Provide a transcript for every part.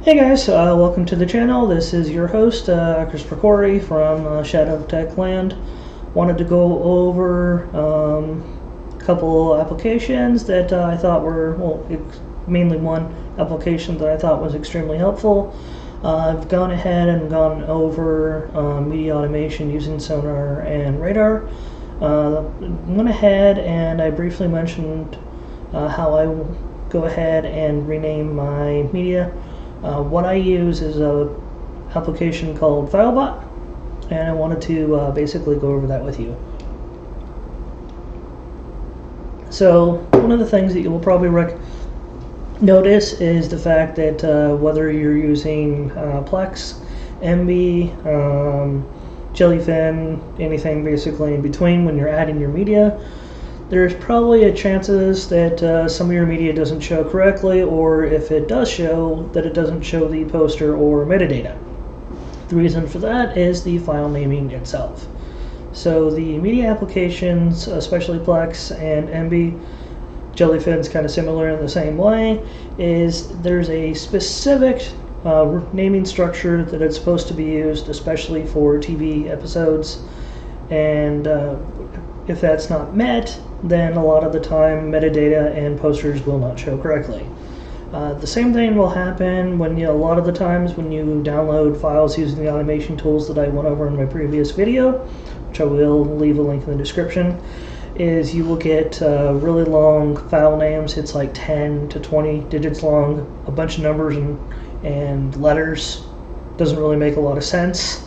Hey guys, welcome to the channel. This is your host, Christopher Corey from Shadow Tech Land. Wanted to go over a couple applications that I thought were, mainly one application that I thought was extremely helpful. I've gone ahead and gone over media automation using sonar and radar. Went ahead and I briefly mentioned how I will go ahead and rename my media. What I use is a application called FileBot, and I wanted to basically go over that with you. So one of the things that you will probably notice is the fact that whether you're using plex, emby, jellyfin, anything basically in between when you're adding your media, there's probably a chances that some of your media doesn't show correctly, or if it does show, that it doesn't show the poster or metadata. The reason for that is the file naming itself. So the media applications, especially Plex and emby, jellyfin's kind of similar in the same way, is there's a specific naming structure that it's supposed to be used, especially for TV episodes, and if that's not met, then a lot of the time metadata and posters will not show correctly. The same thing will happen when a lot of the times when you download files using the automation tools that I went over in my previous video, which I will leave a link in the description, is you will get really long file names. It's like 10 to 20 digits long, a bunch of numbers and letters. Doesn't really make a lot of sense.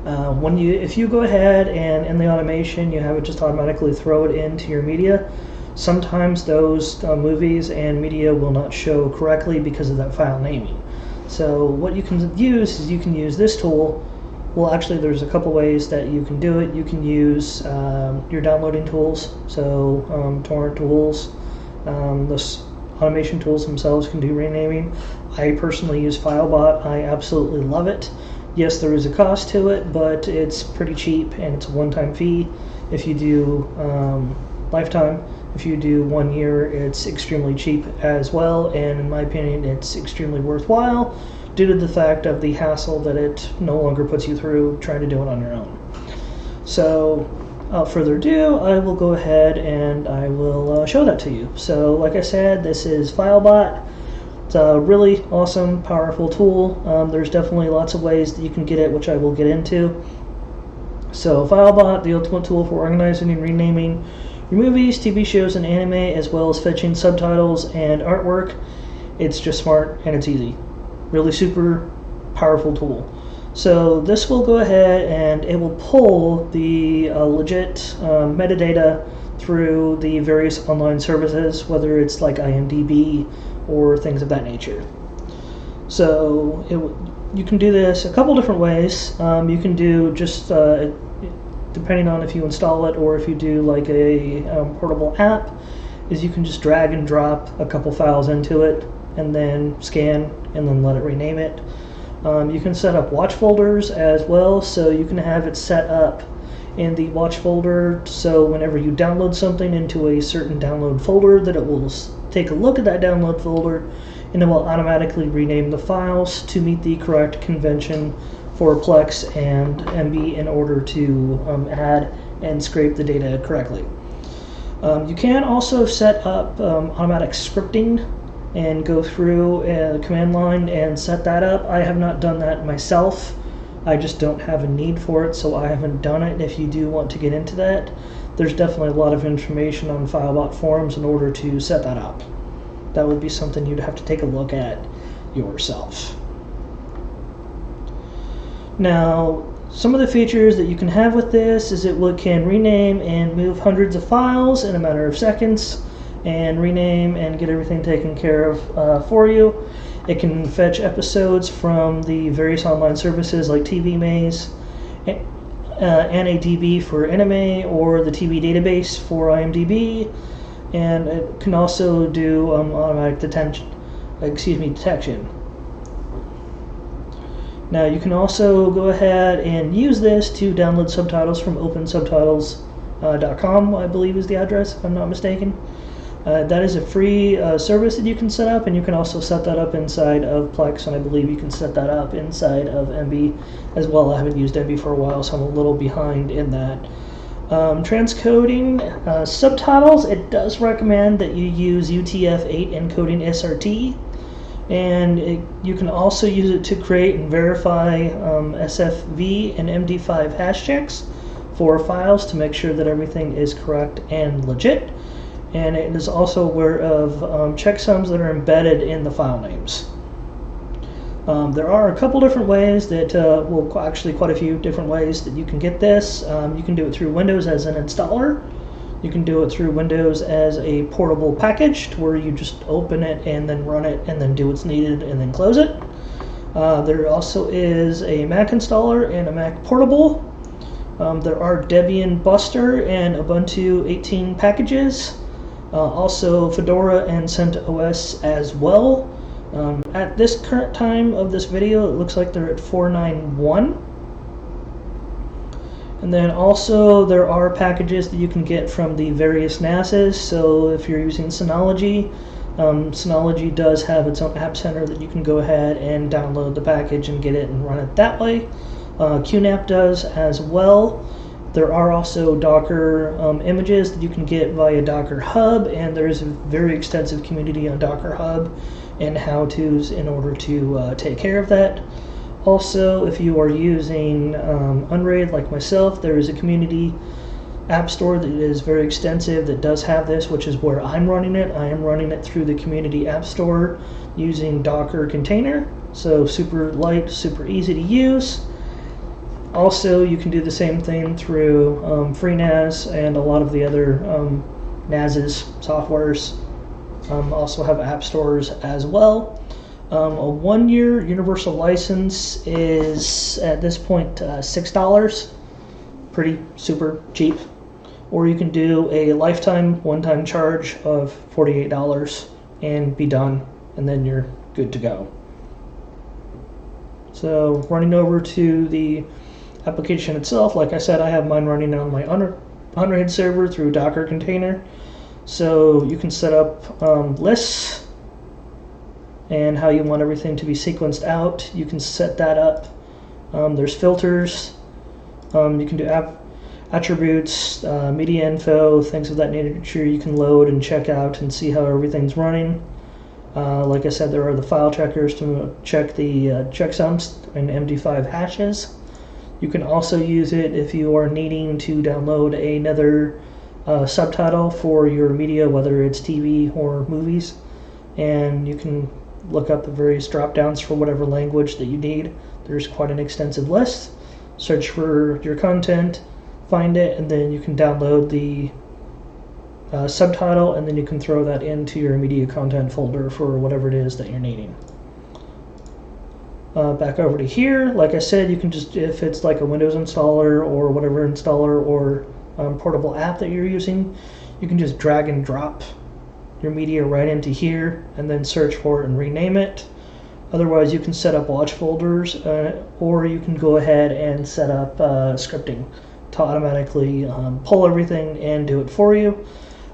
If you go ahead and in the automation you have it just automatically throw it into your media, sometimes those movies and media will not show correctly because of that file naming. So what you can use is you can use this tool. Well, actually there's a couple ways that you can do it. You can use your downloading tools, so torrent tools. Those automation tools themselves can do renaming. I personally use FileBot. I absolutely love it. Yes, there is a cost to it, but it's pretty cheap and it's a one-time fee. If you do lifetime, if you do 1 year, it's extremely cheap as well, and in my opinion it's extremely worthwhile due to the fact of the hassle that it no longer puts you through trying to do it on your own. So without further ado, I will go ahead and I will show that to you. So like I said, this is FileBot. It's a really awesome, powerful tool. There's definitely lots of ways that you can get it, which I will get into. So FileBot, the ultimate tool for organizing and renaming your movies, TV shows, and anime, as well as fetching subtitles and artwork. It's just smart and it's easy. Really super powerful tool. So this will go ahead and it will pull the legit metadata through the various online services, whether it's like IMDb or things of that nature. So you can do this a couple different ways. You can do just depending on if you install it or if you do like a portable app, is you can just drag and drop a couple files into it and then scan and then let it rename it. You can set up watch folders as well, so you can have it set up in the watch folder, so whenever you download something into a certain download folder, that it will take a look at that download folder and it will automatically rename the files to meet the correct convention for Plex and emby in order to add and scrape the data correctly. You can also set up automatic scripting and go through a command line and set that up. I have not done that myself. I just don't have a need for it, so I haven't done it. If you do want to get into that, there's definitely a lot of information on FileBot forums in order to set that up. That would be something you'd have to take a look at yourself. Now, some of the features that you can have with this is it can rename and move hundreds of files in a matter of seconds, and rename and get everything taken care of for you. It can fetch episodes from the various online services like TV Maze, NADB for anime, or the TV database for IMDb, and it can also do automatic detection. Now you can also go ahead and use this to download subtitles from opensubtitles.com, I believe is the address if I'm not mistaken. That is a free service that you can set up, and you can also set that up inside of Plex, and I believe you can set that up inside of emby as well. I haven't used emby for a while, so I'm a little behind in that. Transcoding subtitles, it does recommend that you use UTF-8 encoding SRT, and you can also use it to create and verify SFV and MD5 hash checks for files to make sure that everything is correct and legit. And it is also aware of checksums that are embedded in the file names. There are a couple different ways that, well, actually quite a few different ways that you can get this. You can do it through Windows as an installer. You can do it through Windows as a portable package, to where you just open it and then run it and then do what's needed and then close it. There also is a Mac installer and a Mac portable. There are Debian Buster and Ubuntu 18 packages. Also Fedora and CentOS as well. At this current time of this video, it looks like they're at 491. And then also there are packages that you can get from the various NASes. So if you're using Synology, Synology does have its own app center that you can go ahead and download the package and get it and run it that way. QNAP does as well. There are also Docker images that you can get via Docker Hub, and there's a very extensive community on Docker Hub and how-tos in order to take care of that. Also, if you are using Unraid like myself, there is a community app store that is very extensive that does have this, which is where I'm running it. I am running it through the community app store using Docker container, so super light, super easy to use. Also, you can do the same thing through FreeNAS and a lot of the other NASes softwares. Also have app stores as well. A 1-year universal license is at this point $6, pretty super cheap. Or you can do a lifetime one-time charge of $48 and be done, and then you're good to go. So running over to the application itself, like I said, I have mine running on my Unraid server through Docker container. So you can set up lists and how you want everything to be sequenced out. You can set that up. There's filters. You can do attributes, media info, things of that nature. You can load and check out and see how everything's running. Like I said, there are the file checkers to check the checksums and MD5 hashes. You can also use it if you are needing to download another subtitle for your media, whether it's TV or movies, and you can look up the various drop downs for whatever language that you need. There's quite an extensive list. Search for your content, find it, and then you can download the subtitle, and then you can throw that into your media content folder for whatever it is that you're needing. Back over to here, like I said, you can just, if it's like a Windows installer or whatever installer or portable app that you're using, you can just drag and drop your media right into here and then search for it and rename it. Otherwise, you can set up watch folders, or you can go ahead and set up scripting to automatically pull everything and do it for you.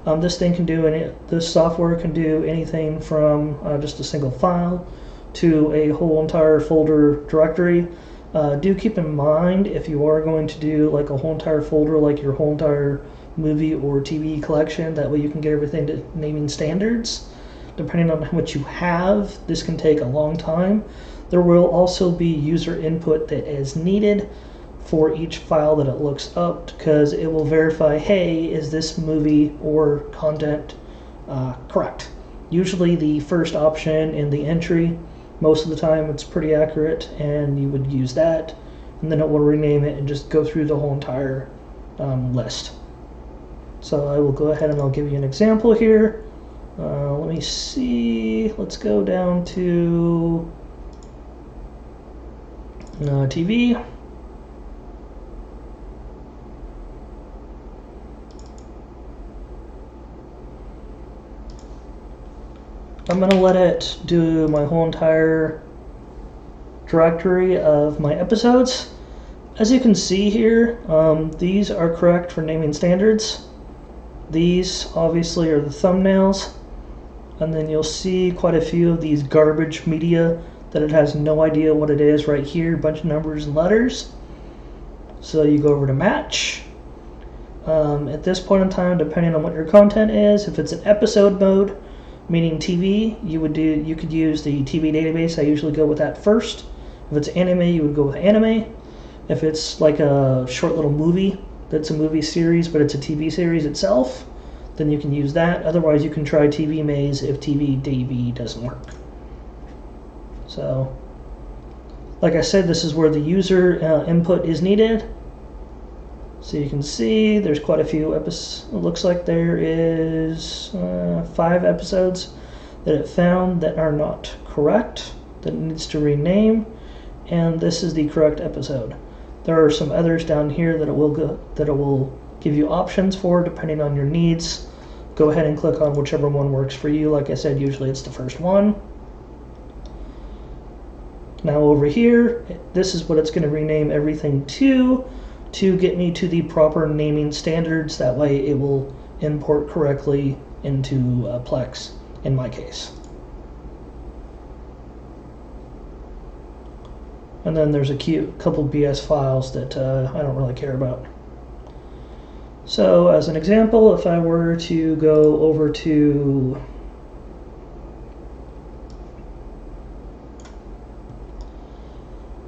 This software can do anything from just a single file to a whole entire folder directory. Do keep in mind, if you are going to do like a whole entire folder, like your whole entire movie or TV collection, that way you can get everything to naming standards. Depending on how much you have, this can take a long time. There will also be user input that is needed for each file that it looks up, because it will verify, hey, is this movie or content correct? Usually the first option in the entry, most of the time it's pretty accurate, and you would use that, and then it will rename it and just go through the whole entire list. So I will go ahead and I'll give you an example here. Let me see, let's go down to TV. I'm going to let it do my whole entire directory of my These obviously are the thumbnails, and then you'll see quite a few of these garbage media that it has no idea what it is right here, a bunch of numbers and letters. So you go over to match. At this point in time, depending on what your content is, if it's an episode mode, meaning TV, you could use the TV database. I usually go with that first. If it's anime, you would go with anime. If it's like a short little movie that's a movie series, but it's a TV series itself, then you can use that. Otherwise, you can try TV Maze if TV DB doesn't work. So, like I said, this is where the user input is needed. So you can see there's quite a few episodes. It looks like there is 5 episodes that it found that are not correct, that it needs to rename, and this is the correct episode. There are some others down here that it will give you options for depending on your needs. Go ahead and click on whichever one works for you. Like I said, usually it's the first one. Now over here, this is what it's going to rename everything to get me to the proper naming standards. That way it will import correctly into Plex in my case. And then there's a couple BS files that I don't really care about. So as an example, if I were to go over to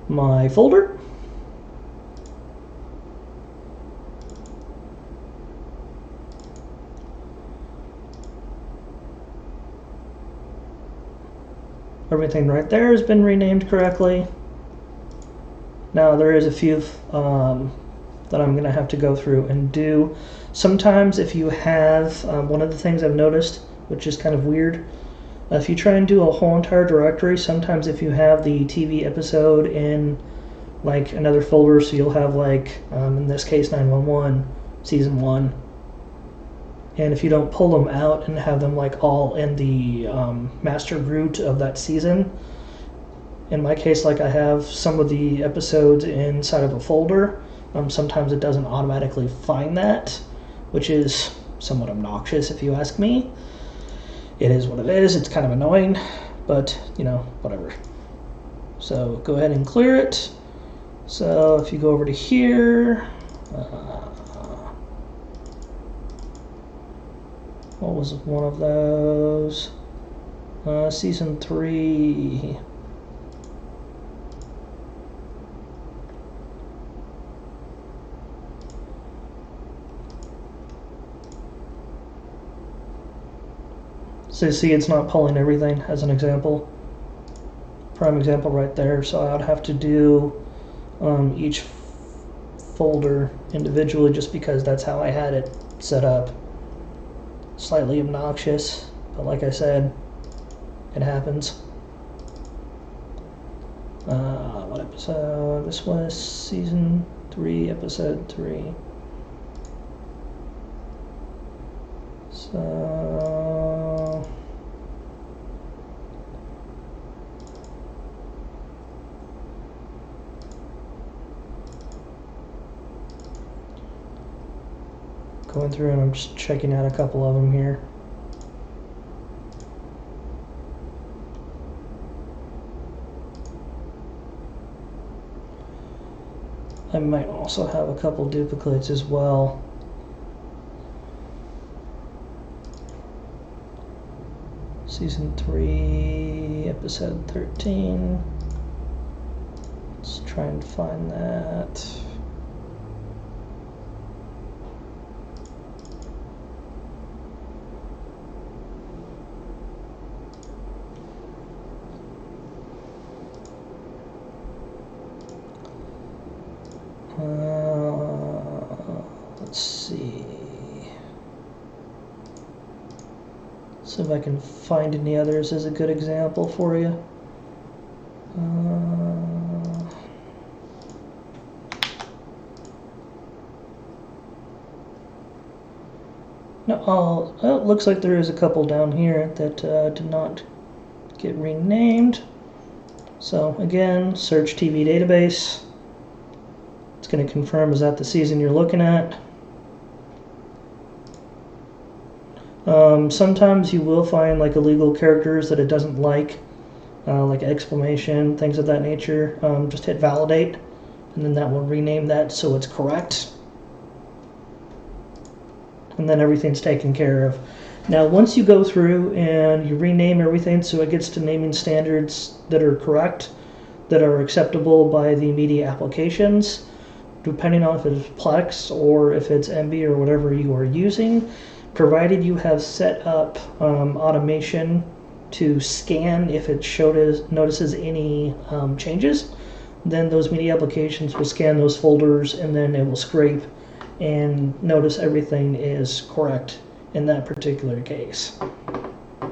my folder, everything right there has been renamed correctly. Now there is a few that I'm going to have to go through and do. Sometimes if you have, one of the things I've noticed, which is kind of weird, if you try and do a whole entire directory, sometimes if you have the TV episode in like another folder, so you'll have like, in this case 911, season 1, and if you don't pull them out and have them like all in the master root of that season, in my case, like I have some of the episodes inside of a folder, sometimes it doesn't automatically find that, which is somewhat obnoxious if you ask me. It is what it is. It's kind of annoying, but you know, whatever. So go ahead and clear it. So if you go over to here, what was one of those? Season 3. So see, it's not pulling everything as an example. Prime example right there. So I would have to do each folder individually just because that's how I had it set up. Slightly obnoxious, but like I said, it happens. What episode? This was season 3, episode 3. So going through and I'm just checking out a couple of them here. I might also have a couple duplicates as well. Season 3, episode 13. Let's try and find that. Let's see. See if I can find any others as a good example for you. No, it looks like there is a couple down here that did not get renamed. So again, search TV database. It's going to confirm is that the season you're looking at. Sometimes you will find like illegal characters that it doesn't like exclamation, things of that nature. Just hit validate, and then that will rename that so it's correct. And then everything's taken care of. Now, once you go through and you rename everything so it gets to naming standards that are correct, that are acceptable by the media applications, depending on if it's plex or if it's emby or whatever you are using, provided you have set up automation to scan if it notices any changes, then those media applications will scan those folders and then it will scrape and notice everything is correct in that particular case.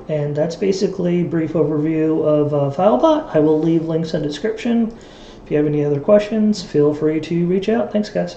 And that's basically a brief overview of FileBot. I will leave links in the description. If you have any other questions, feel free to reach out. Thanks, guys.